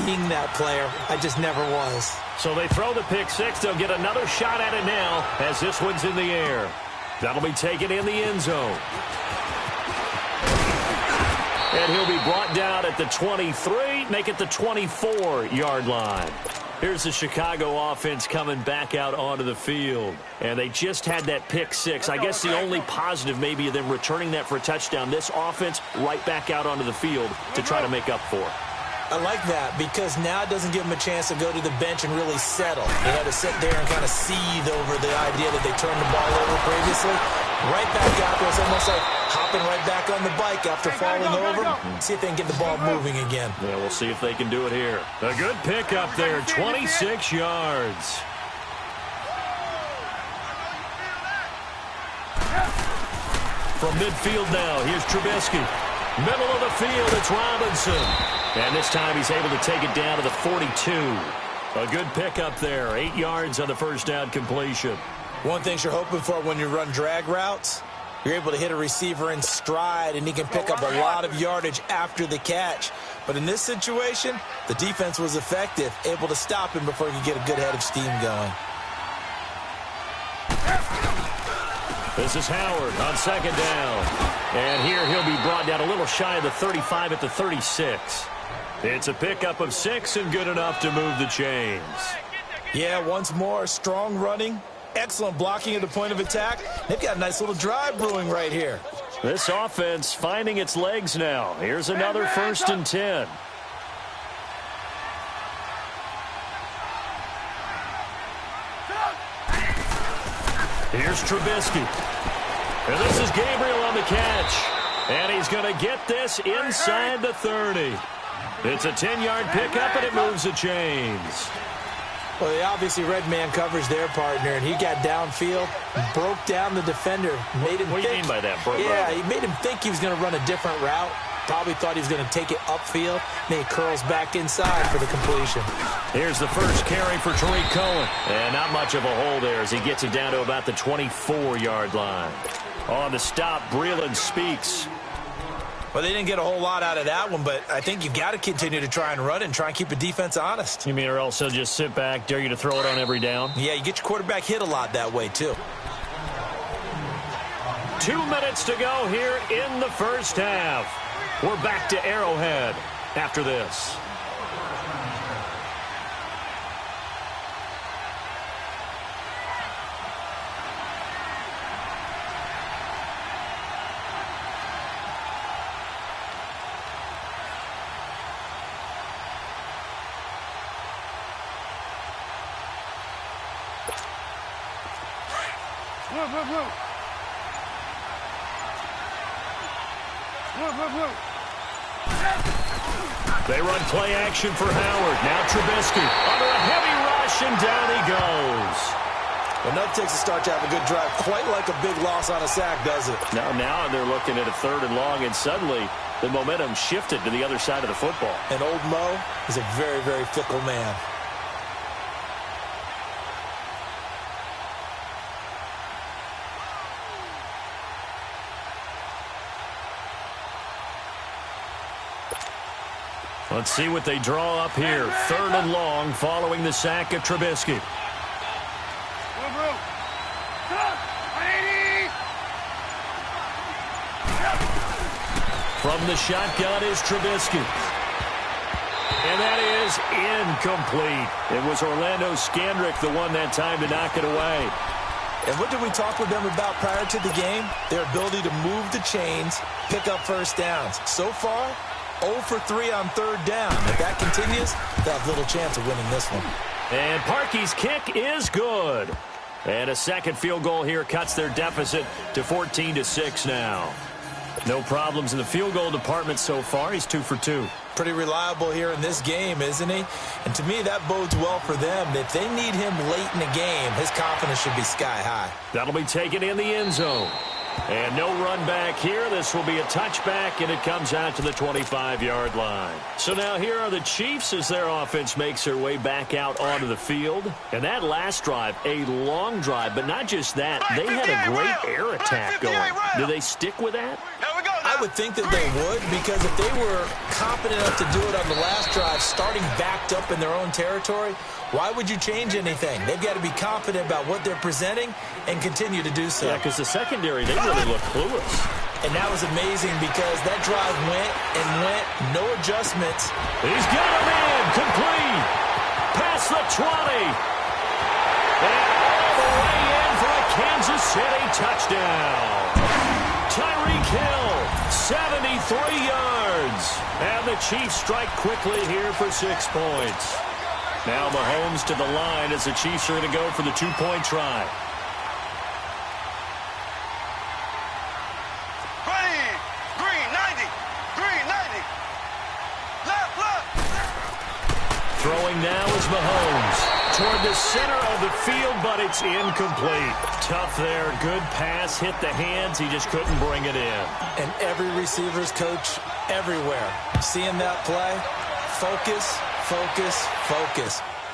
being that player. I just never was. So they throw the pick six. They'll get another shot at it now as this one's in the air. That'll be taken in the end zone. And he'll be brought down at the 23, make it the 24-yard line. Here's the Chicago offense coming back out onto the field. And they just had that pick six. I guess the only positive maybe of them returning that for a touchdown. This offense right back out onto the field to try to make up for it. I like that because now it doesn't give them a chance to go to the bench and really settle. They had to sit there and kind of seethe over the idea that they turned the ball over previously. Right back out there. It's almost like hopping right back on the bike after falling over. See if they can get the ball moving again. Yeah, we'll see if they can do it here. A good pick up there, 26 yards. From midfield now, here's Trubisky. Middle of the field, it's Robinson. And this time he's able to take it down to the 42. A good pickup there, 8 yards on the first down completion. One thing you're hoping for when you run drag routes, you're able to hit a receiver in stride, and he can pick up a lot of yardage after the catch. But in this situation, the defense was effective, able to stop him before he could get a good head of steam going. This is Howard on second down. And here he'll be brought down a little shy of the 35 at the 36. It's a pickup of 6 and good enough to move the chains. Yeah, once more, strong running, excellent blocking at the point of attack. They've got a nice little drive brewing right here. This offense finding its legs now. Here's another 1st and 10. Here's Trubisky. And this is Gabriel on the catch. And he's going to get this inside the 30. It's a 10-yard pickup, and it moves the chains. Well, they obviously read man coverage their partner, and he got downfield, broke down the defender. Made him what do you mean by that, bro? Yeah, he made him think he was going to run a different route. Probably thought he was going to take it upfield. Then he curls back inside for the completion. Here's the first carry for Tariq Cohen. And not much of a hole there as he gets it down to about the 24-yard line. On the stop, Breeland Speaks. Well, they didn't get a whole lot out of that one, but I think you've got to continue to try and run it and try and keep the defense honest. You mean or else they'll just sit back, dare you to throw it on every down? Yeah, you get your quarterback hit a lot that way, too. 2 minutes to go here in the first half. We're back to Arrowhead after this. They run play action for Howard. Now Trubisky under a heavy rush, and down he goes. Enough takes a start to have a good drive. Quite like a big loss on a sack, does it? Now they're looking at a 3rd and long, and suddenly the momentum shifted to the other side of the football. And old Mo is a very, very fickle man. Let's see what they draw up here. 3rd and long following the sack of Trubisky. From the shotgun is Trubisky. And that is incomplete. It was Orlando Scandrick the one that time to knock it away. And what did we talk with them about prior to the game? Their ability to move the chains, pick up first downs. So far, 0 for 3 on 3rd down. If that continues, they'll have little chance of winning this one. And Parkey's kick is good. And a second field goal here cuts their deficit to 14-6 now. No problems in the field goal department so far. He's 2 for 2. Pretty reliable here in this game, isn't he? And to me, that bodes well for them. If they need him late in the game, his confidence should be sky high. That'll be taken in the end zone. And no run back here. This will be a touchback, and it comes out to the 25-yard line. So now here are the Chiefs as their offense makes their way back out onto the field. And that last drive, a long drive, but not just that. They had a great air attack going. Do they stick with that? I I would think that they would, because if they were confident enough to do it on the last drive, starting backed up in their own territory, why would you change anything? They've got to be confident about what they're presenting and continue to do so. Yeah, because the secondary, they really look clueless. And that was amazing because that drive went and went, no adjustments. He's got him in, complete, past the 20. And all the way in for a Kansas City touchdown. Tyreek Hill, 73 yards. And the Chiefs strike quickly here for 6 points. Now Mahomes to the line as the Chiefs are going to go for the 2-point try. Green, 90. Left. Throwing now is Mahomes. Toward the center of the field, but it's incomplete. Tough there. Good pass. Hit the hands. He just couldn't bring it in. And every receiver's coach everywhere. Seeing that play, focus.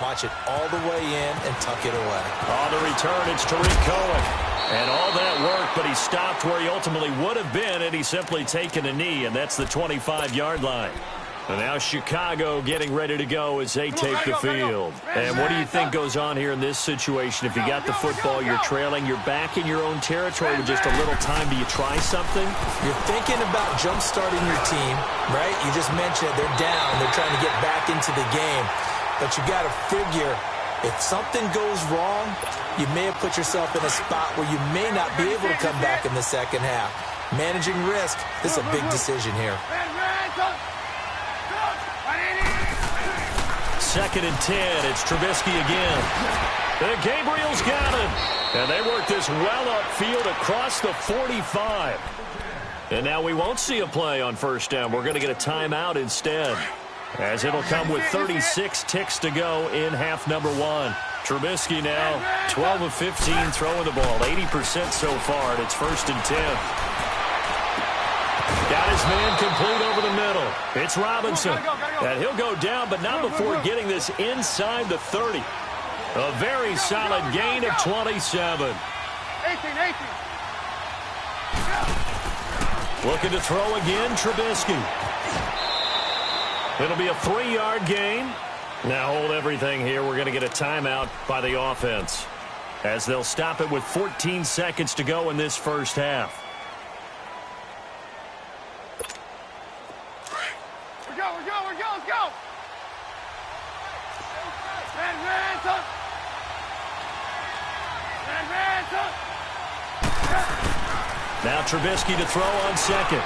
Watch it all the way in and tuck it away. On the return, it's Tariq Cohen. And all that work, but he stopped where he ultimately would have been, and he's simply taken a knee, and that's the 25-yard line. And now Chicago getting ready to go as they take the field. And what do you think goes on here in this situation? If you got the football, you're trailing, you're back in your own territory with just a little time. Do you try something? You're thinking about jump-starting your team, right? You just mentioned it. They're down. They're trying to get back into the game. But you got to figure, if something goes wrong, you may have put yourself in a spot where you may not be able to come back in the second half. Managing risk, this is a big decision here. 2nd and 10. It's Trubisky again. And Gabriel's got him. And they work this well upfield across the 45. And now we won't see a play on first down. We're going to get a timeout instead, as it'll come with 36 ticks to go in half number 1. Trubisky now 12 of 15 throwing the ball, 80% so far, and it's 1st and 10. Got his man complete over the middle. It's Robinson. And he'll go down, but not before getting this inside the 30. A very solid gain of 27. 18. Looking to throw again, Trubisky. It'll be a 3-yard gain. Now hold everything here. We're going to get a timeout by the offense, as they'll stop it with 14 seconds to go in this first half. Let's go. Now Trubisky to throw on 2nd.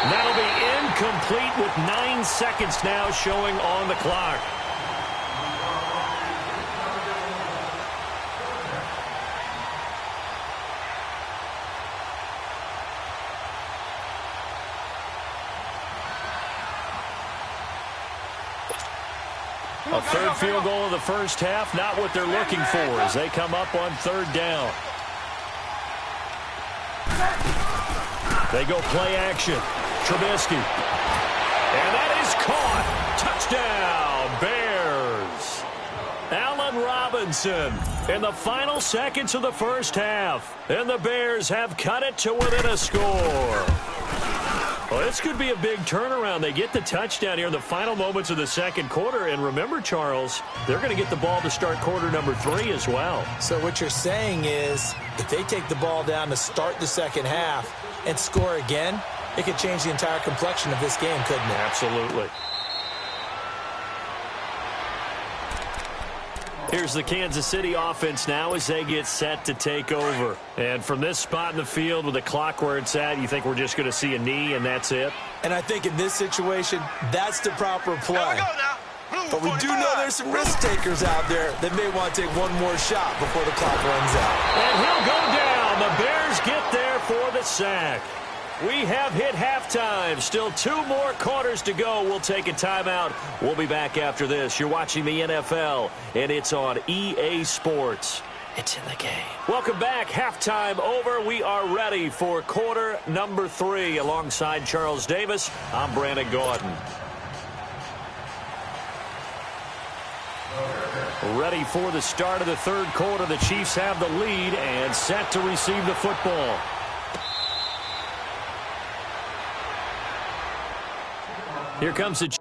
That'll be incomplete with 9 seconds now showing on the clock. A third field goal of the first half, not what they're looking for as they come up on 3rd down. They go play action. Trubisky. And that is caught. Touchdown, Bears. Allen Robinson in the final seconds of the first half. And the Bears have cut it to within a score. Well, this could be a big turnaround. They get the touchdown here in the final moments of the second quarter. And remember, Charles, they're going to get the ball to start quarter number 3 as well. So what you're saying is, if they take the ball down to start the second half and score again, it could change the entire complexion of this game, couldn't it? Absolutely. Here's the Kansas City offense now as they get set to take over. And from this spot in the field with the clock where it's at, you think we're just going to see a knee and that's it? And I think in this situation, that's the proper play. But we do know there's some risk takers out there that may want to take one more shot before the clock runs out. And he'll go down. The Bears get there for the sack. We have hit halftime. Still 2 more quarters to go. We'll take a timeout. We'll be back after this. You're watching the NFL, and it's on EA Sports. It's in the game. Welcome back. Halftime over. We are ready for quarter number 3. Alongside Charles Davis, I'm Brandon Gordon. Ready for the start of the third quarter. The Chiefs have the lead and set to receive the football. Here comes the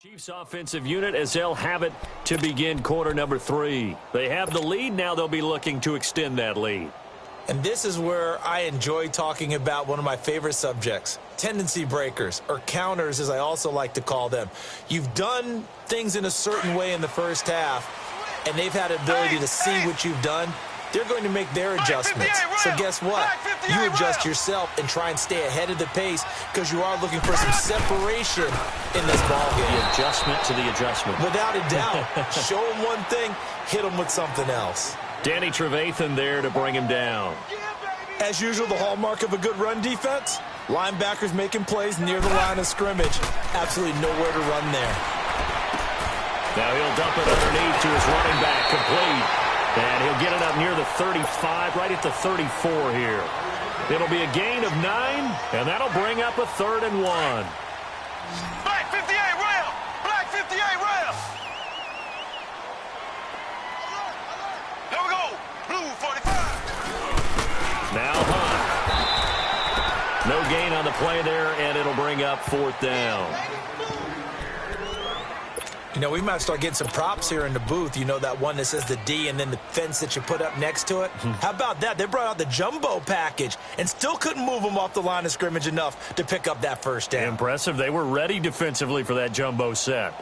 Chiefs offensive unit as they'll have it to begin quarter number 3. They have the lead. Now they'll be looking to extend that lead. And this is where I enjoy talking about one of my favorite subjects, tendency breakers, or counters as I also like to call them. You've done things in a certain way in the first half, and they've had ability to see what you've done. They're going to make their adjustments. So guess what? You adjust yourself and try and stay ahead of the pace because you are looking for some separation in this ball game. The adjustment to the adjustment. Without a doubt. Show them one thing, hit them with something else. Danny Trevathan there to bring him down. As usual, the hallmark of a good run defense, Linebackers making plays near the line of scrimmage. Absolutely nowhere to run there. Now he'll dump it underneath to his running back, complete. And he'll get it up near the 35, right at the 34 here. It'll be a gain of 9, and that'll bring up a 3rd and 1. Black 58 rail. Black 58 rail. Here we go. Blue 45. Now Hunt. No gain on the play there, and it'll bring up 4th down. You know, we might start getting some props here in the booth. You know, that one that says the D and then the fence that you put up next to it? How about that? They brought out the jumbo package and still couldn't move them off the line of scrimmage enough to pick up that first down. Impressive. They were ready defensively for that jumbo set.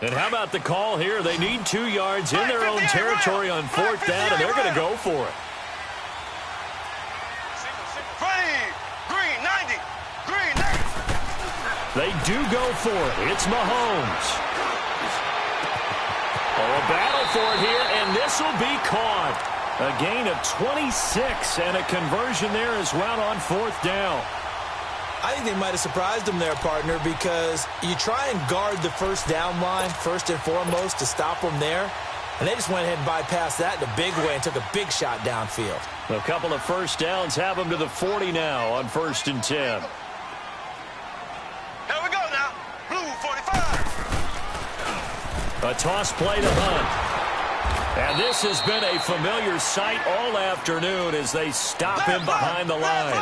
And how about the call here? They need 2 yards in their own territory on 4th down, and they're going to go for it. Green 90. Green 90. They do go for it. It's Mahomes. Oh, a battle for it here, and this will be caught. A gain of 26 and a conversion there as well on 4th down. I think they might have surprised him there, partner, because you try and guard the first down line first and foremost to stop them there, and they just went ahead and bypassed that in a big way and took a big shot downfield. A couple of first downs have them to the 40 now on 1st and 10. Here we go now. Blue 45. A toss play to Hunt. And this has been a familiar sight all afternoon as they stop him behind the line.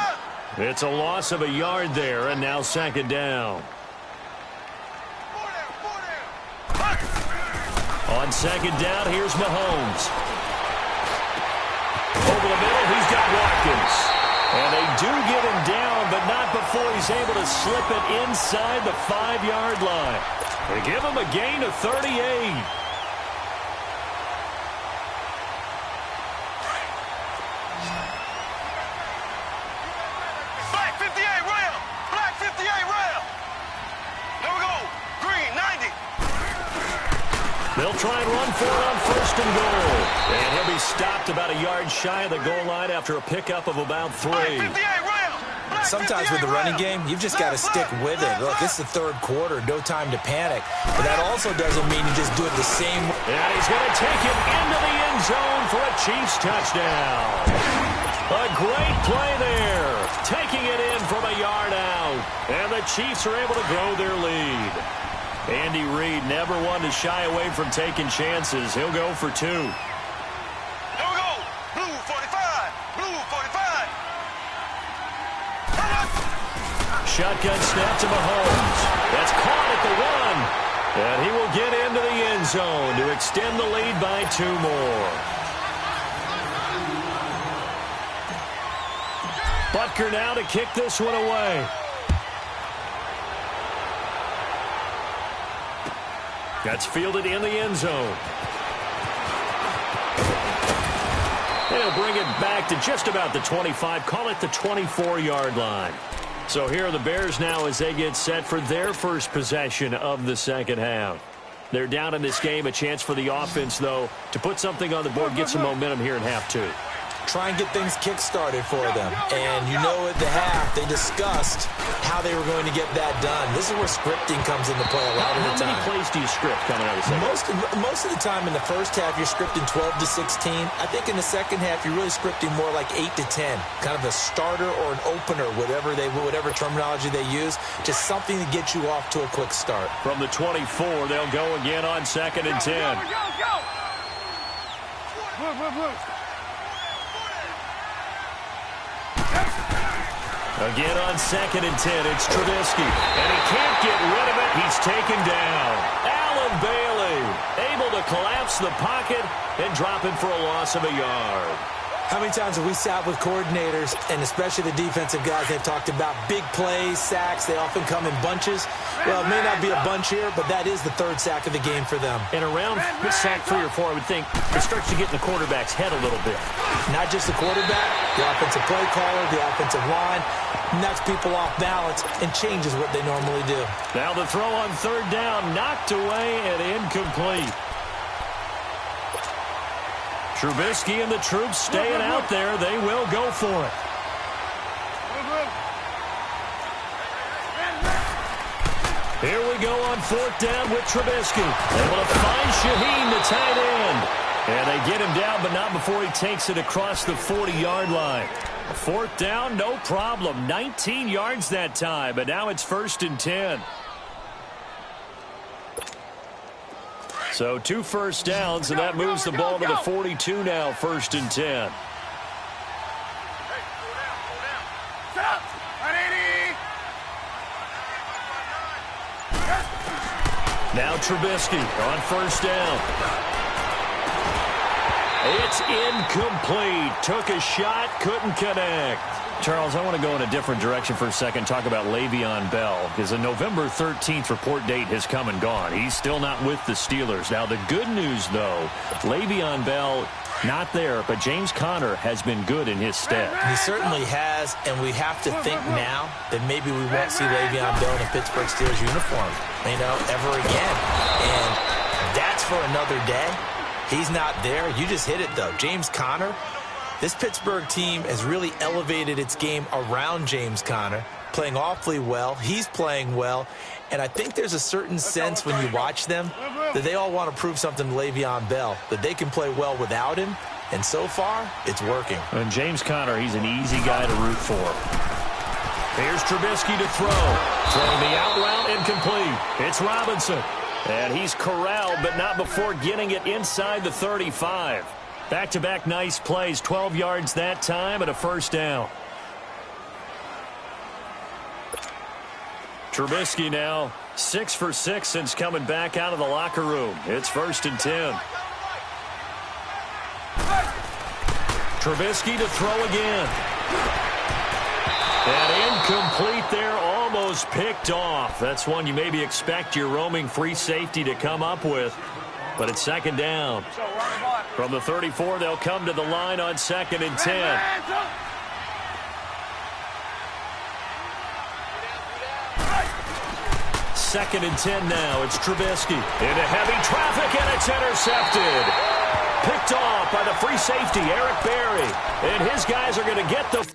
It's a loss of a yard there, and now 2nd down. On 2nd down, here's Mahomes. Over the middle, he's got Watkins. And they do get him down, but not before he's able to slip it inside the 5-yard line. They give him a gain of 38. They'll try and run for it on 1st and goal. And he'll be stopped about a yard shy of the goal line after a pickup of about 3. Sometimes with the running game, you've just got to stick with it. Look, it's the 3rd quarter, no time to panic. But that also doesn't mean you just do it the same way. And he's going to take it into the end zone for a Chiefs touchdown. A great play there, taking it in from a yard out. And the Chiefs are able to grow their lead. Andy Reid never one to shy away from taking chances. He'll go for 2. Here we go. Blue 45. Blue 45. Shotgun snap to Mahomes. That's caught at the 1. And he will get into the end zone to extend the lead by 2 more. Butker now to kick this one away. That's fielded in the end zone. They'll bring it back to just about the 25. Call it the 24-yard line. So here are the Bears now as they get set for their first possession of the 2nd half. They're down in this game. A chance for the offense, though, to put something on the board, get some momentum here in half 2. Try and get things kick-started for them. And you know at the half, they discussed how they were going to get that done. This is where scripting comes into play a lot of the time. How many plays do you script coming out of the second? Most of the time in the first half, you're scripting 12 to 16. I think in the second half, you're really scripting more like 8 to 10. Kind of a starter or an opener, whatever terminology they use. Just something to get you off to a quick start. From the 24, they'll go again on 2nd and 10. Go. Blue. Again on 2nd and 10, it's Trubisky. And he can't get rid of it. He's taken down. Allen Bailey able to collapse the pocket and drop him for a loss of a yard. How many times have we sat with coordinators, and especially the defensive guys, they've talked about big plays, sacks. They often come in bunches. Well, it may not be a bunch here, but that is the 3rd sack of the game for them. And around sack 3 or 4, I would think it starts to get in the quarterback's head a little bit. Not just the quarterback, the offensive play caller, the offensive line, knocks people off balance and changes what they normally do. Now the throw on 3rd down, knocked away and incomplete. Trubisky and the troops staying out there. They will go for it. Here we go on 4th down with Trubisky. Able to find Shaheen, the tight end. And they get him down, but not before he takes it across the 40-yard line. 4th down, no problem. 19 yards that time, but now it's 1st and 10. So 2 first downs, and that moves the ball to the 42 now, 1st and 10. Now Trubisky on 1st down. It's incomplete. Took a shot, couldn't connect. Charles, I want to go in a different direction for a second, talk about Le'Veon Bell, because the November 13th report date has come and gone. He's still not with the Steelers. Now, the good news, though, Le'Veon Bell not there, but James Conner has been good in his stead. He certainly has, and we have to think now that maybe we won't see Le'Veon Bell in a Pittsburgh Steelers uniform, ever again. And that's for another day. He's not there. You just hit it, though. James Conner, this Pittsburgh team has really elevated its game around James Conner, playing awfully well. He's playing well. And I think there's a certain sense when you watch them that they all want to prove something to Le'Veon Bell, that they can play well without him. And so far, it's working. And James Conner, he's an easy guy to root for. Here's Trubisky to throw. Throwing the out route incomplete. It's Robinson. And he's corralled, but not before getting it inside the 35. Back-to-back nice plays, 12 yards that time and a 1st down. Trubisky now 6 for 6 since coming back out of the locker room. It's 1st and 10. Trubisky to throw again. And incomplete there, almost picked off. That's one you maybe expect your roaming free safety to come up with. But it's 2nd down. From the 34, they'll come to the line on 2nd and 10. Second and 10 now. It's Trubisky into heavy traffic, and it's intercepted. Picked off by the free safety, Eric Berry. And his guys are going to get the